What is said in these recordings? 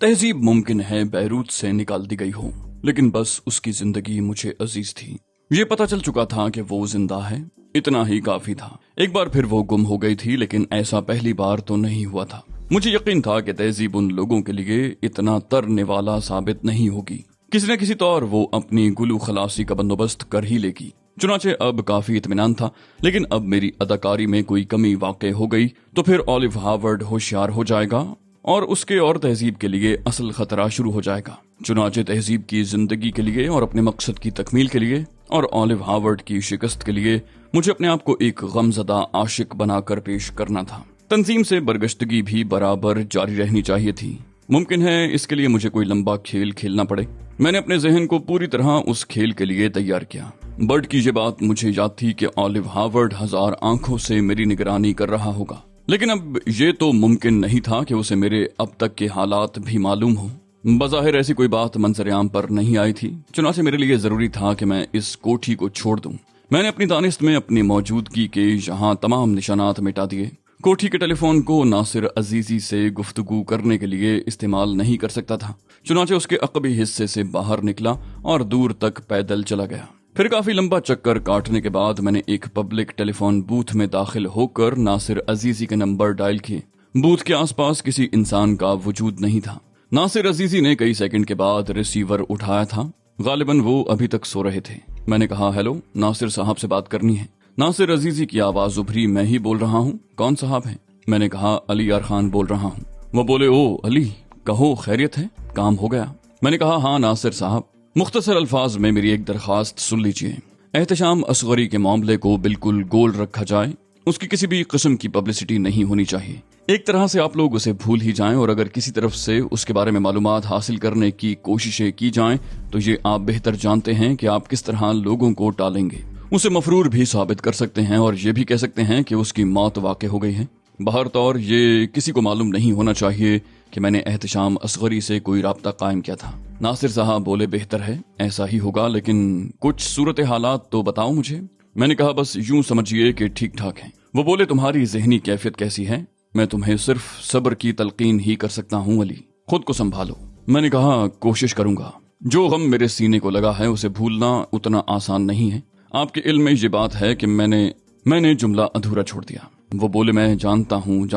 तहजीब मुमकिन है बैरूत से निकाल दी गई हो, लेकिन बस उसकी जिंदगी मुझे अजीज थी। ये पता चल चुका था कि वो जिंदा है, इतना ही काफी था। एक बार फिर वो गुम हो गई थी, लेकिन ऐसा पहली बार तो नहीं हुआ था। मुझे यकीन था कि तहजीब उन लोगों के लिए इतना तरने वाला साबित नहीं होगी। किसी न किसी तौर वो अपनी गुलू खलासी का बंदोबस्त कर ही लेगी। चुनाचे अब काफी इत्मीनान था, लेकिन अब मेरी अदाकारी में कोई कमी वाक़ई हो गई तो फिर ऑलिव हार्वर्ड होशियार हो जाएगा और उसके और तहजीब के लिए असल खतरा शुरू हो जाएगा। चुनाचे तहजीब की जिंदगी के लिए और अपने मकसद की तकमील के लिए और ऑलिव हार्वर्ड की शिकस्त के लिए मुझे अपने आप को एक गमजदा आशिक बनाकर पेश करना था। तंजीम से बरगश्तगी भी बराबर जारी रहनी चाहिए थी। मुमकिन है इसके लिए मुझे कोई लंबा खेल खेलना पड़े। मैंने अपने जहन को पूरी तरह उस खेल के लिए तैयार किया। बर्ड की ये बात मुझे याद थी कि ऑलिव हार्वर्ड 1000 आंखों से मेरी निगरानी कर रहा होगा, लेकिन अब ये तो मुमकिन नहीं था कि उसे मेरे अब तक के हालात भी मालूम हो। बज़ाहिर ऐसी कोई बात मंजर-ए-आम पर नहीं आई थी, चुनाचे मेरे लिए जरूरी था कि मैं इस कोठी को छोड़ दूं। मैंने अपनी दानिस्त में अपनी मौजूदगी के यहाँ तमाम निशानात मिटा दिए। कोठी के टेलीफोन को नासिर अजीजी से गुफ्तगू करने के लिए इस्तेमाल नहीं कर सकता था। चुनाचे उसके अक़बी हिस्से से बाहर निकला और दूर तक पैदल चला गया। फिर काफी लंबा चक्कर काटने के बाद मैंने एक पब्लिक टेलीफोन बूथ में दाखिल होकर नासिर अजीजी के नंबर डायल किए। बूथ के आसपास किसी इंसान का वजूद नहीं था। नासिर अजीजी ने कई सेकंड के बाद रिसीवर उठाया था। गालिबन वो अभी तक सो रहे थे। मैंने कहा, हेलो, नासिर साहब से बात करनी है। नासिर अजीजी की आवाज उभरी, मैं ही बोल रहा हूँ, कौन साहब हैं? मैंने कहा, अली यार खान बोल रहा हूँ। वो बोले, ओ अली, कहो खैरियत है, काम हो गया? मैंने कहा, हाँ नासिर साहब, मुख्तसर अल्फाज में मेरी एक दरखास्त सुन लीजिए। एहतशाम असगरी के मामले को बिल्कुल गोल रखा जाए, उसकी किसी भी किस्म की पब्लिसिटी नहीं होनी चाहिए। एक तरह से आप लोग उसे भूल ही जाएं और अगर किसी तरफ से उसके बारे में मालूमात हासिल करने की कोशिशें की जाएं तो ये आप बेहतर जानते हैं कि आप किस तरह लोगों को टालेंगे। उसे मफरूर भी साबित कर सकते हैं और ये भी कह सकते हैं कि उसकी मौत वाक़ई हो गई है। बहर तौर ये किसी को मालूम नहीं होना चाहिए कि मैंने एहतशाम असगरी से कोई राब्ता कायम किया था। नासिर साहब बोले, बेहतर है, ऐसा ही होगा, लेकिन कुछ सूरत हालात तो बताओ मुझे। मैंने कहा, बस यूं समझिए कि ठीक ठाक है। वो बोले, तुम्हारी जहनी कैफियत कैसी है? मैं तुम्हें सिर्फ सब्र की तलकीन ही कर सकता हूँ अली, खुद को संभालो। मैंने कहा, कोशिश करूंगा। जो गम मेरे सीने को लगा है उसे भूलना उतना आसान नहीं है। आपके इल्म में ये बात है कि मैंने जुमला अधूरा छोड़ दिया। वो बोले, मैं जानता हूँ।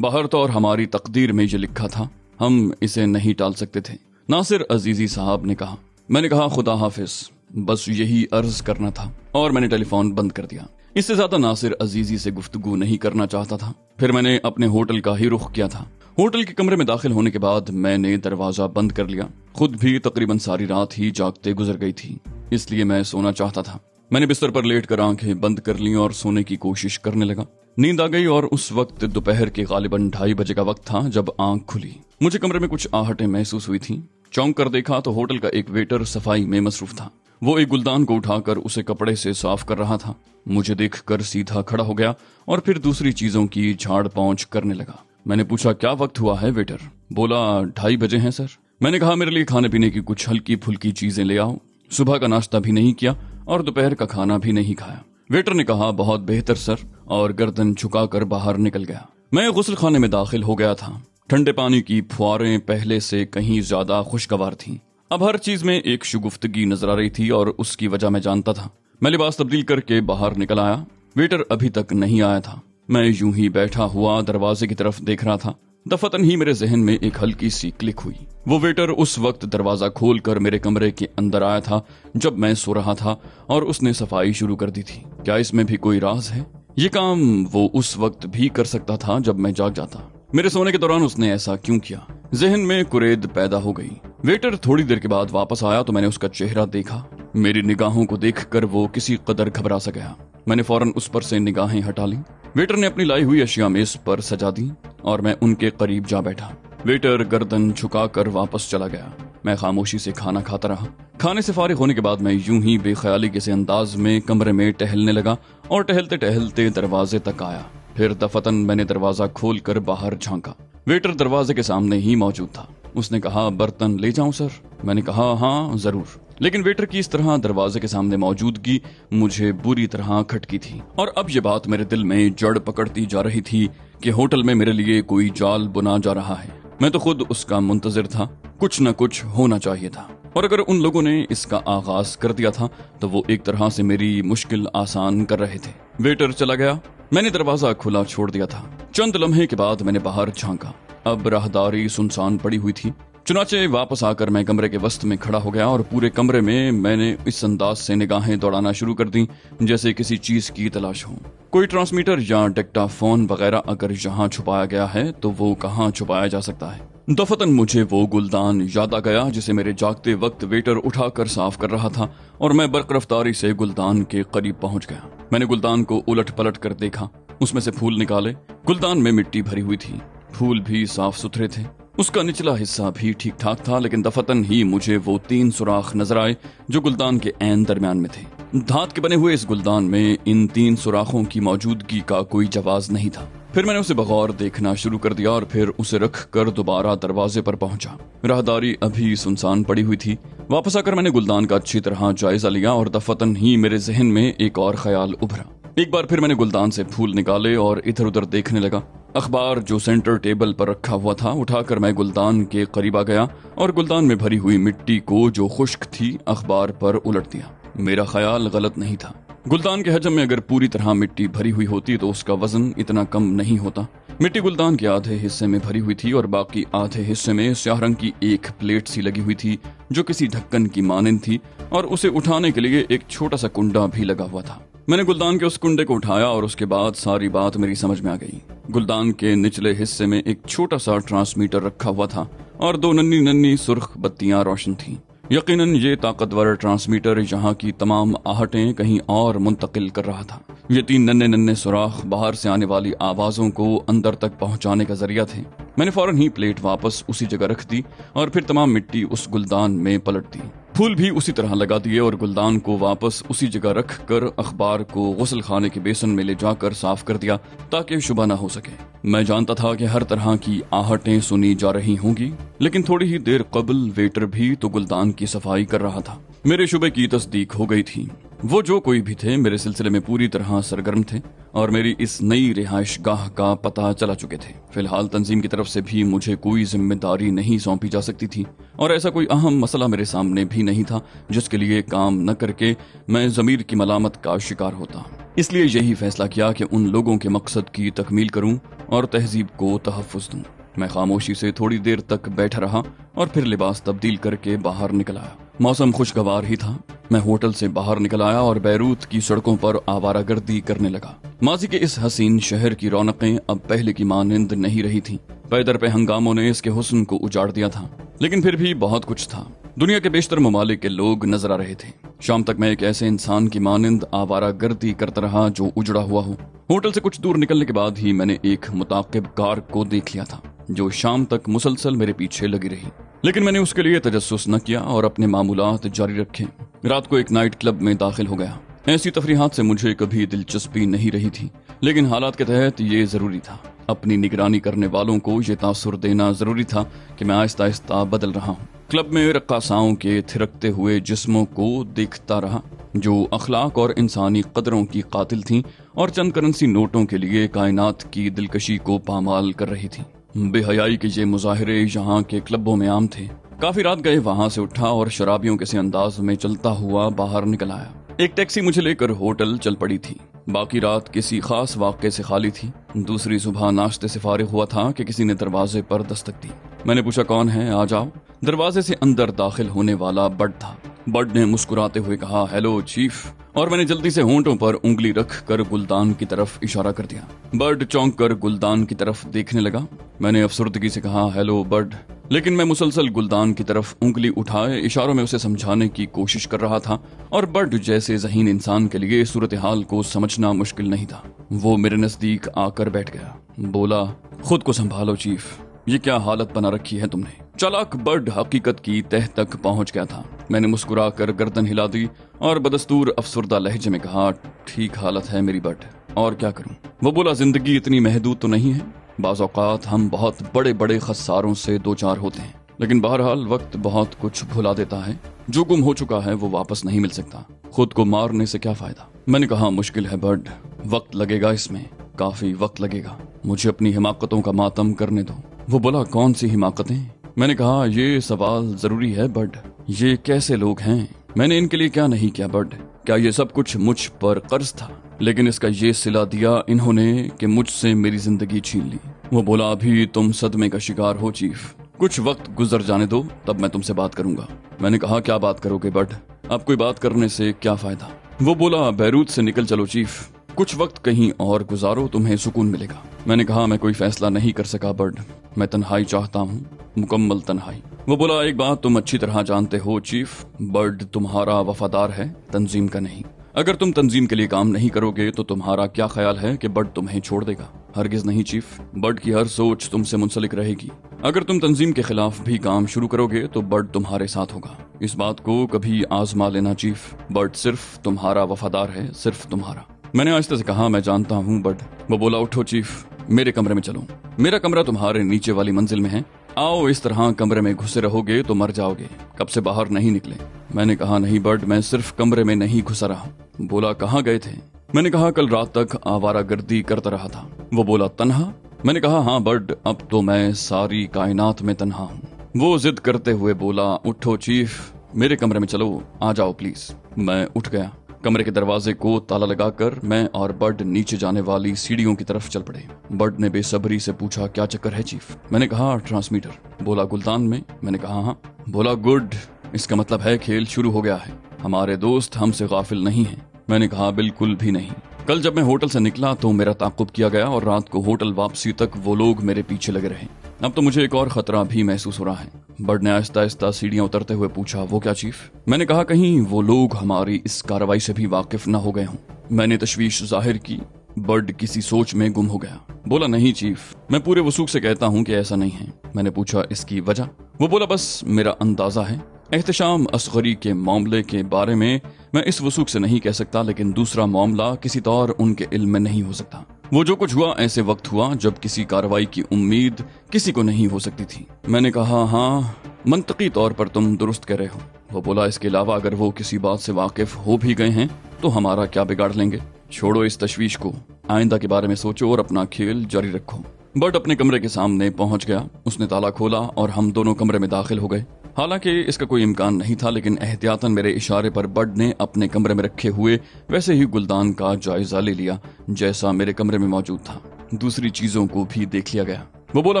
बहर तौर हमारी तकदीर में ये लिखा था, हम इसे नहीं टाल सकते थे। नासिर अजीजी साहब ने कहा। मैंने कहा, खुदा हाफिज, बस यही अर्ज करना था, और मैंने टेलीफोन बंद कर दिया। इससे ज्यादा नासिर अजीजी से गुफ्तगू नहीं करना चाहता था। फिर मैंने अपने होटल का ही रुख किया था। होटल के कमरे में दाखिल होने के बाद मैंने दरवाजा बंद कर लिया। खुद भी तकरीबन सारी रात ही जागते गुजर गई थी, इसलिए मैं सोना चाहता था। मैंने बिस्तर पर लेटकर आंखें बंद कर लीं और सोने की कोशिश करने लगा। नींद आ गई और उस वक्त दोपहर के गालिबन 2:30 बजे का वक्त था जब आंख खुली। मुझे कमरे में कुछ आहटें महसूस हुई थी। चौंक कर देखा तो होटल का एक वेटर सफाई में मसरूफ था। वो एक गुलदान को उठाकर उसे कपड़े से साफ कर रहा था। मुझे देखकर सीधा खड़ा हो गया और फिर दूसरी चीजों की झाड़ पहुंच करने लगा। मैंने पूछा, क्या वक्त हुआ है वेटर? बोला, 2:30 बजे हैं सर। मैंने कहा, मेरे लिए खाने पीने की कुछ हल्की फुल्की चीजें ले आओ। सुबह का नाश्ता भी नहीं किया और दोपहर का खाना भी नहीं खाया। वेटर ने कहा, बहुत बेहतर सर, और गर्दन झुकाकर बाहर निकल गया। मैं गुस्ल खाने में दाखिल हो गया था। ठंडे पानी की फुहारें पहले से कहीं ज्यादा खुशगवार थीं। अब हर चीज में एक शुगुफ्तगी नजर आ रही थी और उसकी वजह मैं जानता था। मैं लिबास तब्दील करके बाहर निकल आया। वेटर अभी तक नहीं आया था। मैं यूं ही बैठा हुआ दरवाजे की तरफ देख रहा था। दफतन ही मेरे जहन में एक हल्की सी क्लिक हुई। वो वेटर उस वक्त दरवाजा खोलकर मेरे कमरे के अंदर आया था जब मैं सो रहा था और उसने सफाई शुरू कर दी थी। क्या इसमें भी कोई राज है? ये काम वो उस वक्त भी कर सकता था जब मैं जाग जाता। मेरे सोने के दौरान उसने ऐसा क्यों किया? जहन में कुरेद पैदा हो गई। वेटर थोड़ी देर के बाद वापस आया तो मैंने उसका चेहरा देखा। मेरी निगाहों को देखकर वो किसी कदर घबरा सा गया। मैंने फौरन उस पर से निगाहें हटा ली। वेटर ने अपनी लाई हुई अशिया मेज पर सजा दी और मैं उनके करीब जा बैठा। वेटर गर्दन झुकाकर वापस चला गया। मैं खामोशी से खाना खाता रहा। खाने से फारिग होने के बाद मैं यूं ही बेख्याली किसी अंदाज में कमरे में टहलने लगा और टहलते टहलते दरवाजे तक आया। फिर दफतन मैंने दरवाजा खोलकर बाहर झांका। वेटर दरवाजे के सामने ही मौजूद था। उसने कहा, बर्तन ले जाऊं सर? मैंने कहा, हाँ जरूर। लेकिन वेटर की इस तरह दरवाजे के सामने मौजूदगी मुझे बुरी तरह खटकी थी और अब ये बात मेरे दिल में जड़ पकड़ती जा रही थी कि होटल में मेरे लिए कोई जाल बुना जा रहा है। मैं तो खुद उसका मुंतजिर था। कुछ न कुछ होना चाहिए था, और अगर उन लोगों ने इसका आगाज कर दिया था तो वो एक तरह से मेरी मुश्किल आसान कर रहे थे। वेटर चला गया, मैंने दरवाजा खुला छोड़ दिया था। चंद लम्हे के बाद मैंने बाहर झांका। अब राहदारी सुनसान पड़ी हुई थी। चुनाचे वापस आकर मैं कमरे के वस्त में खड़ा हो गया और पूरे कमरे में मैंने इस अंदाज से निगाहें दौड़ाना शुरू कर दी जैसे किसी चीज की तलाश हो। कोई ट्रांसमीटर या डिक्टाफोन वगैरह अगर यहाँ छुपाया गया है तो वो कहाँ छुपाया जा सकता है। दफतन मुझे वो गुलदान याद आ गया जिसे मेरे जागते वक्त वेटर उठाकर साफ कर रहा था, और मैं बर्क रफ्तारी से गुलदान के करीब पहुंच गया। मैंने गुलदान को उलट पलट कर देखा, उसमें से फूल निकाले। गुलदान में मिट्टी भरी हुई थी, फूल भी साफ सुथरे थे, उसका निचला हिस्सा भी ठीक ठाक था, लेकिन दफतन ही मुझे वो 3 सुराख नजर आए जो गुलदान के ऐन दरमियान में थे। धात के बने हुए इस गुलदान में इन 3 सुराखों की मौजूदगी का कोई जवाज नहीं था। फिर मैंने उसे बगौर देखना शुरू कर दिया और फिर उसे रख कर दोबारा दरवाजे पर पहुंचा। राहदारी अभी सुनसान पड़ी हुई थी। वापस आकर मैंने गुलदान का अच्छी तरह जायजा लिया और दफतन ही मेरे जहन में एक और ख्याल उभरा। एक बार फिर मैंने गुलदान से फूल निकाले और इधर उधर देखने लगा। अखबार जो सेंटर टेबल पर रखा हुआ था उठाकर मैं गुलदान के करीब आ गया और गुलदान में भरी हुई मिट्टी को जो खुश्क थी अखबार पर उलट दिया। मेरा ख्याल गलत नहीं था। गुलदान के हजम में अगर पूरी तरह मिट्टी भरी हुई होती तो उसका वजन इतना कम नहीं होता। मिट्टी गुलदान के आधे हिस्से में भरी हुई थी और बाकी आधे हिस्से में स्याह रंग की एक प्लेट सी लगी हुई थी जो किसी ढक्कन की मानिंद थी, और उसे उठाने के लिए एक छोटा सा कुंडा भी लगा हुआ था। मैंने गुलदान के उस कुंडे को उठाया और उसके बाद सारी बात मेरी समझ में आ गई। गुलदान के निचले हिस्से में एक छोटा सा ट्रांसमीटर रखा हुआ था और 2 नन्ही नन्ही सुर्ख बत्तियां रोशन थीं। यकीनन ये ताकतवर ट्रांसमीटर यहाँ की तमाम आहटें कहीं और मुंतकिल कर रहा था। ये 3 नन्हे नन्हे सुराख बाहर से आने वाली आवाजों को अंदर तक पहुंचाने का जरिया थे। मैंने फौरन ही प्लेट वापस उसी जगह रख दी और फिर तमाम मिट्टी उस गुलदान में पलट दी। फूल भी उसी तरह लगा दिए और गुलदान को वापस उसी जगह रख कर अखबार को गुस्ल खाने के बेसन में ले जाकर साफ कर दिया ताकि शुबह न हो सके। मैं जानता था कि हर तरह की आहटें सुनी जा रही होंगी, लेकिन थोड़ी ही देर कबल वेटर भी तो गुलदान की सफाई कर रहा था। मेरे शुबे की तस्दीक हो गई थी। वो जो कोई भी थे मेरे सिलसिले में पूरी तरह सरगर्म थे और मेरी इस नई रिहाइश गाह का पता चला चुके थे। फिलहाल तंजीम की तरफ से भी मुझे कोई जिम्मेदारी नहीं सौंपी जा सकती थी और ऐसा कोई अहम मसला मेरे सामने भी नहीं था जिसके लिए काम न करके मैं जमीर की मलामत का शिकार होता। इसलिए यही फैसला किया कि उन लोगों के मकसद की तकमील करूं और तहजीब को तहफ़्फ़ुज़ दूं। मैं खामोशी से थोड़ी देर तक बैठा रहा और फिर लिबास तब्दील करके बाहर निकल आया। मौसम खुशगवार ही था। मैं होटल से बाहर निकल आया और बैरूत की सड़कों पर आवारागर्दी करने लगा। माजी के इस हसीन शहर की रौनकें अब पहले की मानिंद नहीं रही थीं। पैदर पे हंगामों ने इसके हुस्न को उजाड़ दिया था, लेकिन फिर भी बहुत कुछ था। दुनिया के बेशतर ममालिक के लोग नजर आ रहे थे। शाम तक मैं एक ऐसे इंसान की मानिंद आवारागर्दी करता रहा जो उजड़ा हुआ हो। होटल से कुछ दूर निकलने के बाद ही मैंने एक मुताकिब कार को देख लिया था जो शाम तक मुसलसल मेरे पीछे लगी रही, लेकिन मैंने उसके लिए तजस्सुस न किया और अपने मामूलात जारी रखे। रात को एक नाइट क्लब में दाखिल हो गया। ऐसी तफरीहात से मुझे कभी दिलचस्पी नहीं रही थी, लेकिन हालात के तहत ये जरूरी था। अपनी निगरानी करने वालों को ये तासुर देना जरूरी था कि मैं आहिस्ता आहिस्ता बदल रहा हूँ। क्लब में रक्कासाओं के थिरकते हुए जिस्मों को देखता रहा जो अखलाक और इंसानी कदरों की कातिल थीं और चंद करेंसी नोटों के लिए कायनात की दिलकशी को पामाल कर रही थी। बेहयाई के ये मुजाहिरे यहाँ के क्लबों में आम थे। काफी रात गए वहाँ से उठा और शराबियों के से अंदाज में चलता हुआ बाहर निकल आया। एक टैक्सी मुझे लेकर होटल चल पड़ी थी। बाकी रात किसी खास वाक़े से खाली थी। दूसरी सुबह नाश्ते से फारिग हुआ था कि किसी ने दरवाजे पर दस्तक दी। मैंने पूछा कौन है, आ जाओ। दरवाजे से अंदर दाखिल होने वाला बड था। बड ने मुस्कुराते हुए कहा हेलो चीफ, और मैंने जल्दी से होंठों पर उंगली रख कर गुलदान की तरफ इशारा कर दिया। बर्ड चौंक कर गुलदान की तरफ देखने लगा। मैंने अफसुर्दगी से कहा हेलो बर्ड, लेकिन मैं मुसलसल गुलदान की तरफ उंगली उठाए इशारों में उसे समझाने की कोशिश कर रहा था और बर्ड जैसे ज़हीन इंसान के लिए सूरत हाल को समझना मुश्किल नहीं था। वो मेरे नजदीक आकर बैठ गया। बोला खुद को संभालो चीफ, ये क्या हालत बना रखी है तुमने। चालाक बर्ड हकीकत की तह तक पहुंच गया था। मैंने मुस्कुरा कर गर्दन हिला दी और बदस्तूर अफसुर्दा लहजे में कहा ठीक हालत है मेरी बर्ड, और क्या करूं। वो बोला जिंदगी इतनी महदूद तो नहीं है। बाज़ औक़ात हम बहुत बड़े बड़े खस्सारों से दो चार होते हैं, लेकिन बहरहाल वक्त बहुत कुछ भुला देता है। जो गुम हो चुका है वो वापस नहीं मिल सकता। खुद को मारने से क्या फायदा। मैंने कहा मुश्किल है बर्ड, वक्त लगेगा, इसमें काफी वक्त लगेगा। मुझे अपनी हिमाकतों का मातम करने दो। वो बोला, कौन सी हिमाकतें? मैंने कहा, ये सवाल जरूरी है बड, ये कैसे लोग हैं? मैंने इनके लिए क्या नहीं किया बड? क्या ये सब कुछ मुझ पर कर्ज था? लेकिन इसका ये सिला दिया इन्होंने कि मुझसे मेरी जिंदगी छीन ली। वो बोला, अभी तुम सदमे का शिकार हो चीफ, कुछ वक्त गुजर जाने दो, तब मैं तुमसे बात करूंगा। मैंने कहा, क्या बात करोगे बड? अब कोई बात करने से क्या फायदा? वो बोला, बैरूत से निकल चलो चीफ, कुछ वक्त कहीं और गुजारो, तुम्हें सुकून मिलेगा। मैंने कहा, मैं कोई फैसला नहीं कर सका बड, मैं तन्हाई चाहता हूँ, मुकम्मल तन्हाई। वो बोला, एक बात तुम अच्छी तरह जानते हो चीफ, बर्ड तुम्हारा वफादार है, तंजीम का नहीं। अगर तुम तंजीम के लिए काम नहीं करोगे तो तुम्हारा क्या ख्याल है कि बर्ड तुम्हें छोड़ देगा? हरगिज नहीं चीफ, बर्ड की हर सोच तुमसे मुंसलिक रहेगी। अगर तुम तंजीम के खिलाफ भी काम शुरू करोगे तो बर्ड तुम्हारे साथ होगा। इस बात को कभी आजमा लेना चीफ, बर्ड सिर्फ तुम्हारा वफादार है, सिर्फ तुम्हारा। मैंने आहिस्ते से कहा, मैं जानता हूँ बर्ड। वो बोला, उठो चीफ, मेरे कमरे में चलो, मेरा कमरा तुम्हारे नीचे वाली मंजिल में है, आओ, इस तरह कमरे में घुसे रहोगे तो मर जाओगे, कब से बाहर नहीं निकले। मैंने कहा, नहीं बर्ड, मैं सिर्फ कमरे में नहीं घुसा रहा। बोला, कहाँ गए थे? मैंने कहा, कल रात तक आवारागर्दी करता रहा था। वो बोला, तन्हा? मैंने कहा, हाँ बर्ड, अब तो मैं सारी कायनात में तन्हा हूँ। वो जिद करते हुए बोला, उठो चीफ, मेरे कमरे में चलो, आ जाओ प्लीज। मैं उठ गया। कमरे के दरवाजे को ताला लगाकर मैं और बर्ड नीचे जाने वाली सीढ़ियों की तरफ चल पड़े। बर्ड ने बेसब्री से पूछा, क्या चक्कर है चीफ? मैंने कहा, ट्रांसमीटर। बोला, गुलतान में? मैंने कहा, हाँ। बोला, गुड, इसका मतलब है खेल शुरू हो गया है, हमारे दोस्त हमसे गाफिल नहीं है। मैंने कहा, बिल्कुल भी नहीं। कल जब मैं होटल से निकला तो मेरा ताक़ुब किया गया और रात को होटल वापसी तक वो लोग मेरे पीछे लगे रहे। अब तो मुझे एक और खतरा भी महसूस हो रहा है। बर्ड ने आहिस्ता आहिस्ता सीढ़ियां उतरते हुए पूछा, वो क्या चीफ? मैंने कहा, कहीं वो लोग हमारी इस कार्रवाई से भी वाकिफ न हो गए हों। मैंने तशवीश जाहिर की। बर्ड किसी सोच में गुम हो गया। बोला, नहीं चीफ, मैं पूरे वसूख से कहता हूँ कि ऐसा नहीं है। मैंने पूछा, इसकी वजह? वो बोला, बस मेरा अंदाजा है। एहतशाम असगरी के मामले के बारे में मैं इस वसूख से नहीं कह सकता, लेकिन दूसरा मामला किसी तौर उनके इल्म में नहीं हो सकता। वो जो कुछ हुआ ऐसे वक्त हुआ जब किसी कार्रवाई की उम्मीद किसी को नहीं हो सकती थी। मैंने कहा, हाँ, मंतकी तौर पर तुम दुरुस्त कह रहे हो। वो बोला, इसके अलावा अगर वो किसी बात से वाकिफ हो भी गए हैं तो हमारा क्या बिगाड़ लेंगे? छोड़ो इस तशवीश को, आइंदा के बारे में सोचो और अपना खेल जारी रखो। बर्ड अपने कमरे के सामने पहुंच गया। उसने ताला खोला और हम दोनों कमरे में दाखिल हो गए। हालांकि इसका कोई इम्कान नहीं था, लेकिन एहतियातन मेरे इशारे पर बर्ड ने अपने कमरे में रखे हुए वैसे ही गुलदान का जायजा ले लिया जैसा मेरे कमरे में मौजूद था। दूसरी चीजों को भी देख लिया गया। वो बोला,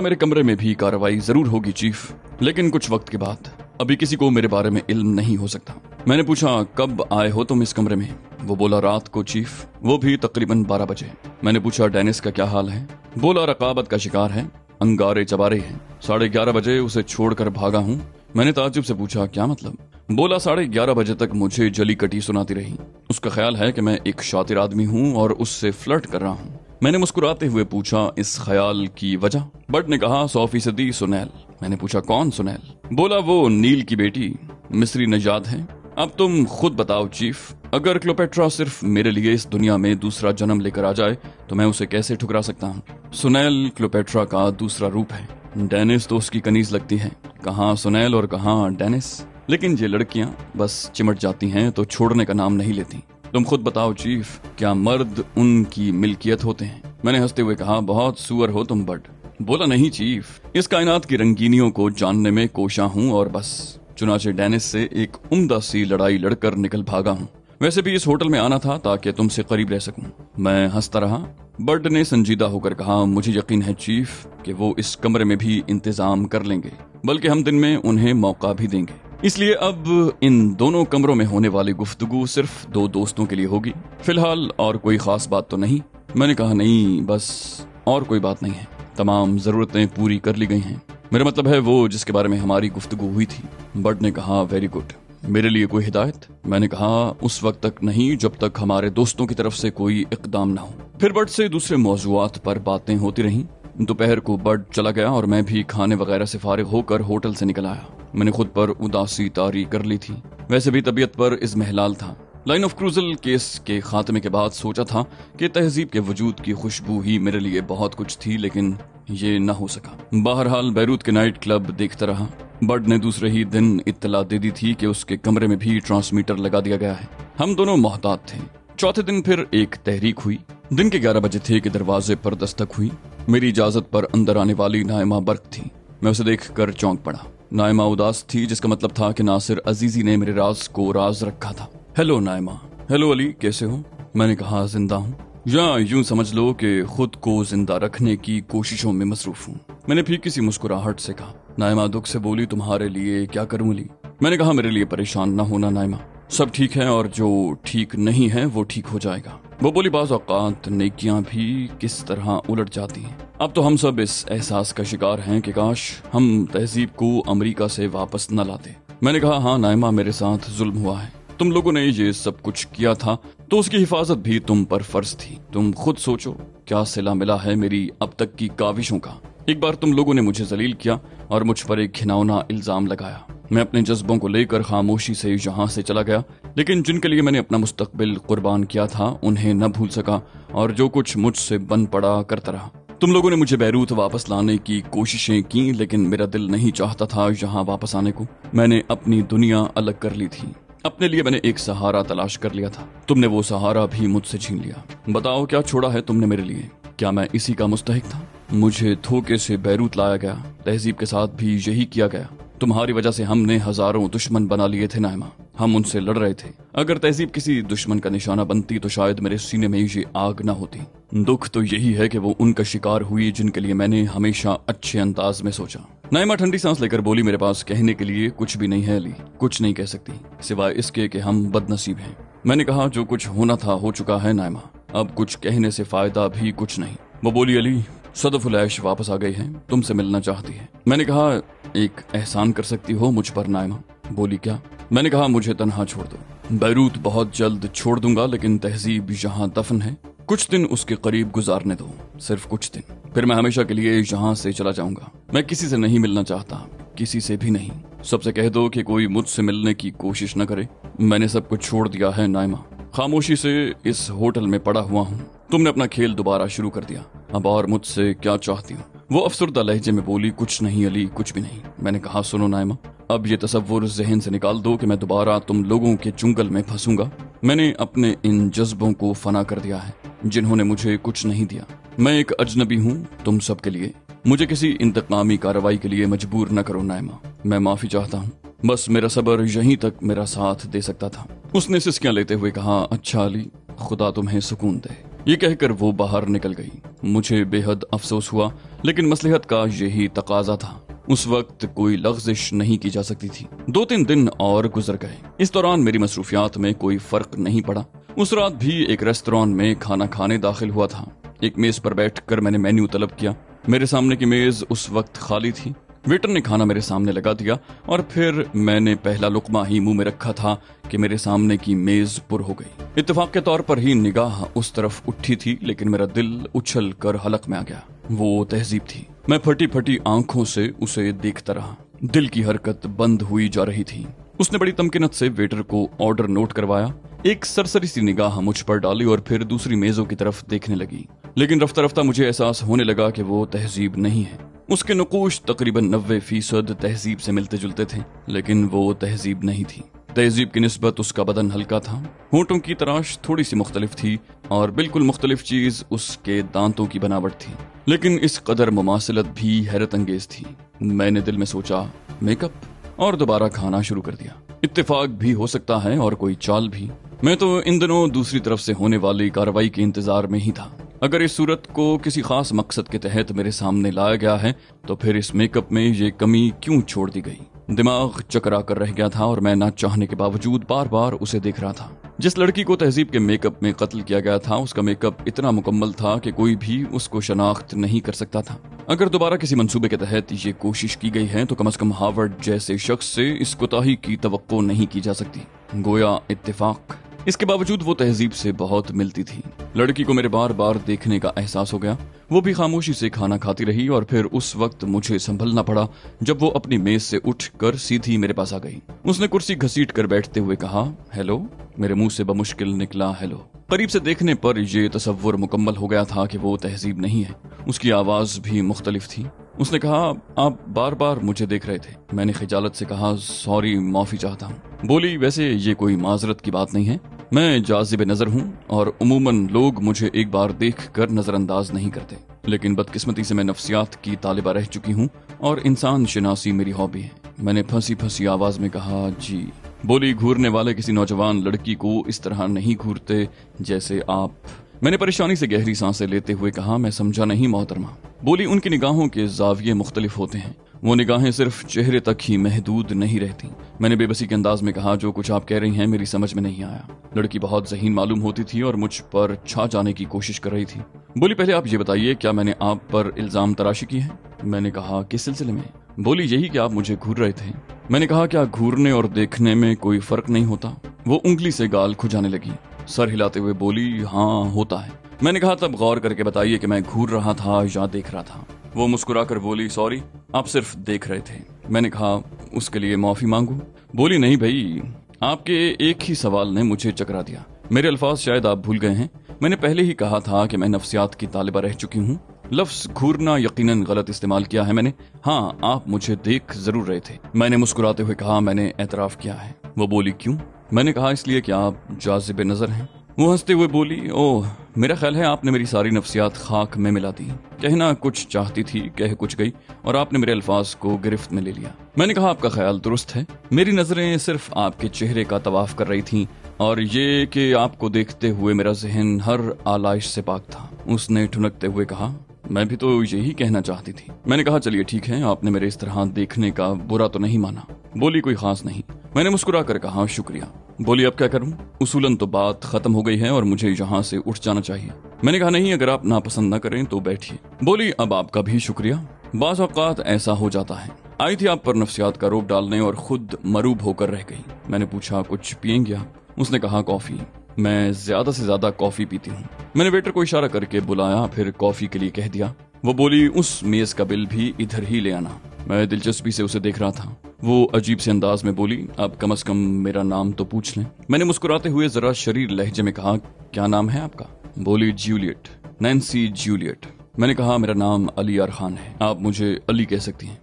मेरे कमरे में भी कार्रवाई जरूर होगी चीफ, लेकिन कुछ वक्त के बाद, अभी किसी को मेरे बारे में इल्म नहीं हो सकता। मैंने पूछा, कब आए हो तुम इस कमरे में? वो बोला, रात को चीफ, वो भी तकरीबन 12 बजे। मैंने पूछा, डेनिस का क्या हाल है? बोला, रकाबत का शिकार है, अंगारे चबारे हैं, 11:30 बजे उसे छोड़कर भागा हूँ। मैंने ताज्जुब से पूछा, क्या मतलब? बोला, 11:30 बजे तक मुझे जली कटी सुनाती रही। उसका ख्याल है कि मैं एक शातिर आदमी हूँ और उससे फ्लर्ट कर रहा हूँ। मैंने मुस्कुराते हुए पूछा, इस ख्याल की वजह? बर्ड ने कहा, 100% सुनैल। मैंने पूछा, कौन सुनैल? बोला, वो नील की बेटी, मिस्री नजाद है। अब तुम खुद बताओ चीफ, अगर क्लोपेट्रा सिर्फ मेरे लिए इस दुनिया में दूसरा जन्म लेकर आ जाए तो मैं उसे कैसे ठुकरा सकता हूँ? सुनैल क्लोपेट्रा का दूसरा रूप है। डेनिस तो उसकी कनीज लगती है। कहाँ सुनैल और कहाँ डेनिस। लेकिन ये लड़कियां बस चिमट जाती हैं तो छोड़ने का नाम नहीं लेती। तुम खुद बताओ चीफ, क्या मर्द उनकी मिल्कियत होते हैं? मैंने हंसते हुए कहा, बहुत सुअर हो तुम बर्ड। बोला, नहीं चीफ, इस कायनात की रंगीनियों को जानने में कोशा हूँ और बस। चुनाचे डेनिस से एक उम्दा सी लड़ाई लड़कर निकल भागा हूँ। वैसे भी इस होटल में आना था ताकि तुमसे करीब रह सकूं। मैं हंसता रहा। बर्ड ने संजीदा होकर कहा, मुझे यकीन है चीफ कि वो इस कमरे में भी इंतजाम कर लेंगे, बल्कि हम दिन में उन्हें मौका भी देंगे। इसलिए अब इन दोनों कमरों में होने वाली गुफ्तगू सिर्फ 2 दोस्तों के लिए होगी। फिलहाल और कोई खास बात तो नहीं। मैंने कहा, नहीं, बस और कोई बात नहीं है, तमाम जरूरतें पूरी कर ली गई हैं। मेरा मतलब है वो जिसके बारे में हमारी गुफ्तगू हुई थी। बर्ड ने कहा, वेरी गुड। मेरे लिए कोई हिदायत? मैंने कहा, उस वक्त तक नहीं जब तक हमारे दोस्तों की तरफ से कोई इकदाम ना हो। फिर बर्ड से दूसरे मौजूआत पर बातें होती रहीं। दोपहर को बर्ड चला गया और मैं भी खाने वगैरह से फारिग होकर होटल से निकल आया। मैंने खुद पर उदासी तारी कर ली थी। वैसे भी तबीयत पर इज़्मेहलाल था। लाइन ऑफ क्रूजल केस के खात्मे के बाद सोचा था कि तहजीब के वजूद की खुशबू ही मेरे लिए बहुत कुछ थी, लेकिन ये न हो सका। बहरहाल बैरूत के नाइट क्लब देखता रहा। बर्ड ने दूसरे ही दिन इत्तला दे दी थी कि उसके कमरे में भी ट्रांसमीटर लगा दिया गया है। हम दोनों मोहतात थे। चौथे दिन फिर एक तहरीक हुई। दिन के 11 बजे थे कि दरवाजे पर दस्तक हुई। मेरी इजाजत पर अंदर आने वाली नाइमा बर्क थी। मैं उसे देखकर चौंक पड़ा। नाइमा उदास थी, जिसका मतलब था कि नासिर अजीजी ने मेरे राज को राज रखा था। हेलो नाइमा। हेलो अली, कैसे हो? मैंने कहा, जिंदा हूँ, या यूं समझ लो कि खुद को जिंदा रखने की कोशिशों में मसरूफ हूँ। मैंने फीकी सी मुस्कुराहट से कहा। नाइमा दुख से बोली, तुम्हारे लिए क्या करूं अली? मैंने कहा, मेरे लिए परेशान न होना नाइमा, सब ठीक है और जो ठीक नहीं है वो ठीक हो जाएगा। वो बोली, बाज़ औक़ात नेकियां भी किस तरह उलट जाती हैं। अब तो हम सब इस एहसास का शिकार हैं कि काश हम तहजीब को अमेरिका से वापस न लाते। मैंने कहा, हाँ नाइमा, मेरे साथ जुल्म हुआ है। तुम लोगों ने ये सब कुछ किया था तो उसकी हिफाजत भी तुम पर फर्ज थी। तुम खुद सोचो क्या सिला मिला है मेरी अब तक की काविशों का। एक बार तुम लोगों ने मुझे जलील किया और मुझ पर एक घिनौना इल्जाम लगाया। मैं अपने जज्बों को लेकर खामोशी से यहाँ से चला गया, लेकिन जिनके लिए मैंने अपना मुस्तकबिल कुर्बान किया था उन्हें न भूल सका और जो कुछ मुझसे बन पड़ा करता रहा। तुम लोगों ने मुझे बैरूत वापस लाने की कोशिशें की, लेकिन मेरा दिल नहीं चाहता था यहाँ वापस आने को। मैंने अपनी दुनिया अलग कर ली थी। अपने लिए मैंने एक सहारा तलाश कर लिया था। तुमने वो सहारा भी मुझसे छीन लिया। बताओ क्या छोड़ा है तुमने मेरे लिए? क्या मैं इसी का मुस्तहिक था? मुझे धोखे से बैरूत लाया गया, तहजीब के साथ भी यही किया गया। तुम्हारी वजह से हमने हजारों दुश्मन बना लिए थे नाइमा, हम उनसे लड़ रहे थे। अगर तहजीब किसी दुश्मन का निशाना बनती तो शायद मेरे सीने में ये आग न होती। दुख तो यही है कि वो उनका शिकार हुई जिनके लिए मैंने हमेशा अच्छे अंदाज में सोचा। नाइमा ठंडी सांस लेकर बोली, मेरे पास कहने के लिए कुछ भी नहीं है अली, कुछ नहीं कह सकती सिवाय इसके कि हम बदनसीब हैं। मैंने कहा, जो कुछ होना था हो चुका है नाइमा, अब कुछ कहने से फायदा भी कुछ नहीं। वो बोली, अली सदफुल ऐश वापस आ गई है, तुमसे मिलना चाहती है। मैंने कहा, एक एहसान कर सकती हो मुझ पर नाइमा? बोली, क्या? मैंने कहा, मुझे तन्हा छोड़ दो। बैरूत बहुत जल्द छोड़ दूंगा, लेकिन तहजीब यहाँ दफन है, कुछ दिन उसके करीब गुजारने दो, सिर्फ कुछ दिन, फिर मैं हमेशा के लिए यहाँ से चला जाऊंगा। मैं किसी से नहीं मिलना चाहता, किसी से भी नहीं। सबसे कह दो कि कोई मुझसे मिलने की कोशिश न करे। मैंने सब कुछ छोड़ दिया है नाइमा, खामोशी से इस होटल में पड़ा हुआ हूँ। तुमने अपना खेल दोबारा शुरू कर दिया, अब और मुझसे क्या चाहती हो? वो अफसरदा लहजे में बोली, कुछ नहीं अली, कुछ भी नहीं। मैंने कहा, सुनो नाइमा, अब ये तसव्वुर ज़हन से निकाल दो कि मैं दोबारा तुम लोगों के चुंगल में फंसूंगा। मैंने अपने इन जज्बों को फना कर दिया है जिन्होंने मुझे कुछ नहीं दिया। मैं एक अजनबी हूँ तुम सब के लिए। मुझे किसी इंतकामी कार्रवाई के लिए मजबूर न करो नाइमा, मैं माफी चाहता हूँ। बस मेरा सब्र यहीं तक मेरा साथ दे सकता था। उसने सिसकियां लेते हुए कहा, अच्छा अली, खुदा तुम्हें सुकून दे। ये कहकर वो बाहर निकल गई। मुझे बेहद अफसोस हुआ, लेकिन मसलहत का यही तकाजा था। उस वक्त कोई लग़्ज़िश नहीं की जा सकती थी। 2-3 दिन और गुजर गए। इस दौरान मेरी मसरूफियात में कोई फर्क नहीं पड़ा। उस रात भी एक रेस्तरां में खाना खाने दाखिल हुआ था। एक मेज पर बैठकर मैंने मेन्यू तलब किया। मेरे सामने की मेज उस वक्त खाली थी। वेटर ने खाना मेरे सामने लगा दिया और फिर मैंने पहला लुकमा ही मुंह में रखा था कि मेरे सामने की मेज पुर हो गई। इत्तेफाक के तौर पर ही निगाह उस तरफ उठी थी, लेकिन मेरा दिल उछल कर हलक में आ गया। वो तहजीब थी। मैं फटी फटी आंखों से उसे देखता रहा। दिल की हरकत बंद हुई जा रही थी। उसने बड़ी तमकीनत से वेटर को ऑर्डर नोट करवाया, एक सरसरी सी निगाह मुझ पर डाली और फिर दूसरी मेजों की तरफ देखने लगी। लेकिन रफ्ता रफ्ता मुझे एहसास होने लगा कि वो तहजीब नहीं है। उसके नकूश तकरीबन 90% तहजीब से मिलते जुलते थे, लेकिन वो तहजीब नहीं थी। तहजीब की निस्बत उसका बदन हल्का था, होंठों की तराश थोड़ी सी मुख्तलिफ थी और बिल्कुल मुख्तलिफ चीज उसके दांतों की बनावट थी। लेकिन इस कदर मुमासिलत भी हैरत अंगेज थी। मैंने दिल में सोचा, मेकअप, और दोबारा खाना शुरू कर दिया। इत्तेफाक भी हो सकता है और कोई चाल भी। मैं तो इन दिनों दूसरी तरफ से होने वाली कार्रवाई के इंतजार में ही था। अगर इस सूरत को किसी खास मकसद के तहत मेरे सामने लाया गया है तो फिर इस मेकअप में ये कमी क्यों छोड़ दी गई? दिमाग चकरा कर रह गया था और मैं ना चाहने के बावजूद बार बार उसे देख रहा था। जिस लड़की को तहजीब के मेकअप में कत्ल किया गया था, उसका मेकअप इतना मुकम्मल था कि कोई भी उसको शनाख्त नहीं कर सकता था। अगर दोबारा किसी मंसूबे के तहत ये कोशिश की गई है तो कम से कम हार्वर्ड जैसे शख्स से इस कोताही की तवक्को नहीं की जा सकती। गोया इत्तेफाक। इसके बावजूद वो तहजीब से बहुत मिलती थी। लड़की को मेरे बार बार देखने का एहसास हो गया। वो भी खामोशी से खाना खाती रही और फिर उस वक्त मुझे संभलना पड़ा जब वो अपनी मेज से उठकर सीधी मेरे पास आ गई। उसने कुर्सी घसीट कर बैठते हुए कहा, हेलो। मेरे मुंह से बमुश्किल निकला हेलो। करीब से देखने पर यह तसव्वुर मुकम्मल हो गया था कि वो तहजीब नहीं है। उसकी आवाज भी मुख्तलिफ थी। उसने कहा, आप बार बार मुझे देख रहे थे। मैंने खिजालत से कहा, सॉरी, माफी चाहता हूँ। बोली, वैसे ये कोई माजरत की बात नहीं है, मैं जाजिब नजर हूँ और उमूमन लोग मुझे एक बार देख कर नजरअंदाज नहीं करते। लेकिन बदकिस्मती से मैं नफ्सियात की तालिबा रह चुकी हूँ और इंसान शनासी मेरी हॉबी है। मैंने फंसी फंसी आवाज में कहा, जी। बोली, घूरने वाले किसी नौजवान लड़की को इस तरह नहीं घूरते जैसे आप। मैंने परेशानी से गहरी सांसें लेते हुए कहा, मैं समझा नहीं मोहतरमा। बोली, उनकी निगाहों के जाविये मुख्तलिफ होते हैं, वो निगाहें सिर्फ चेहरे तक ही महदूद नहीं रहती। मैंने बेबसी के अंदाज में कहा, जो कुछ आप कह रही हैं मेरी समझ में नहीं आया। लड़की बहुत ज़हीन मालूम होती थी और मुझ पर छा जाने की कोशिश कर रही थी। बोली, पहले आप ये बताइए, क्या मैंने आप पर इल्जाम तराशी की है? मैंने कहा, किस सिलसिले में? बोली, यही कि आप मुझे घूर रहे थे। मैंने कहा, क्या घूरने और देखने में कोई फर्क नहीं होता? वो उंगली से गाल खुजाने लगी, सर हिलाते हुए बोली, हाँ होता है। मैंने कहा, तब गौर करके बताइए कि मैं घूर रहा था या देख रहा था? वो मुस्कुराकर बोली, सॉरी, आप सिर्फ देख रहे थे। मैंने कहा, उसके लिए माफी मांगू? बोली, नहीं भाई, आपके एक ही सवाल ने मुझे चकरा दिया। मेरे अल्फाज शायद आप भूल गए हैं। मैंने पहले ही कहा था कि मैं नफ्सियात की तालिबा रह चुकी हूँ। लफ्ज घूरना यकीनन गलत इस्तेमाल किया है मैंने। हाँ, आप मुझे देख जरूर रहे थे। मैंने मुस्कुराते हुए कहा, मैंने एतराफ किया है। वो बोली, क्यों? मैंने कहा, इसलिए कि आप जाज़िब नजर हैं। वो हंसते हुए बोली, ओह, मेरा ख्याल है आपने मेरी सारी नफ्सियात खाक में मिला दी। कहना कुछ चाहती थी, कह कुछ गई, और आपने मेरे अल्फाज को गिरफ्त में ले लिया। मैंने कहा, आपका ख्याल दुरुस्त है। मेरी नजरें सिर्फ आपके चेहरे का तवाफ कर रही थीं, और ये कि आपको देखते हुए मेरा जहन हर आलाइश से पाक था। उसने ठुनकते हुए कहा, मैं भी तो यही कहना चाहती थी। मैंने कहा, चलिए ठीक है, आपने मेरे इस तरह देखने का बुरा तो नहीं माना। बोली, कोई खास नहीं। मैंने मुस्कुरा कर कहा, शुक्रिया। बोली, अब क्या करूं? उसूलन तो बात खत्म हो गई है और मुझे यहाँ से उठ जाना चाहिए। मैंने कहा, नहीं, अगर आप नापसंद न करें तो बैठिए। बोली, अब आपका भी शुक्रिया। बाज़ औक़ात ऐसा हो जाता है। आई थी आप पर नफ्सियात का रोब डालने और खुद मरूब होकर रह गई। मैंने पूछा, कुछ पिएंगे? उसने कहा, कॉफी। मैं ज्यादा से ज्यादा कॉफी पीती हूँ। मैंने वेटर को इशारा करके बुलाया, फिर कॉफी के लिए कह दिया। वो बोली, उस मेज का बिल भी इधर ही ले आना। मैं दिलचस्पी से उसे देख रहा था। वो अजीब से अंदाज में बोली, अब कम से कम मेरा नाम तो पूछ लें। मैंने मुस्कुराते हुए जरा शरीर लहजे में कहा, क्या नाम है आपका? बोली, जूलियट, नैन्सी जूलियट। मैंने कहा, मेरा नाम अली यार खान है, आप मुझे अली कह सकती हैं।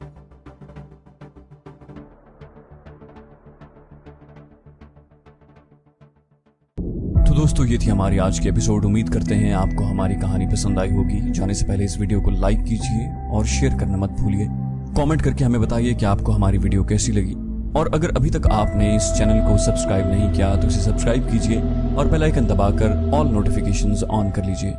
तो दोस्तों, ये थी हमारी आज की एपिसोड। उम्मीद करते हैं आपको हमारी कहानी पसंद आई होगी। जाने से पहले इस वीडियो को लाइक कीजिए और शेयर करना मत भूलिए। कमेंट करके हमें बताइए कि आपको हमारी वीडियो कैसी लगी। और अगर अभी तक आपने इस चैनल को सब्सक्राइब नहीं किया तो इसे सब्सक्राइब कीजिए और बेल आइकन दबाकर ऑल नोटिफिकेशंस ऑन कर लीजिए,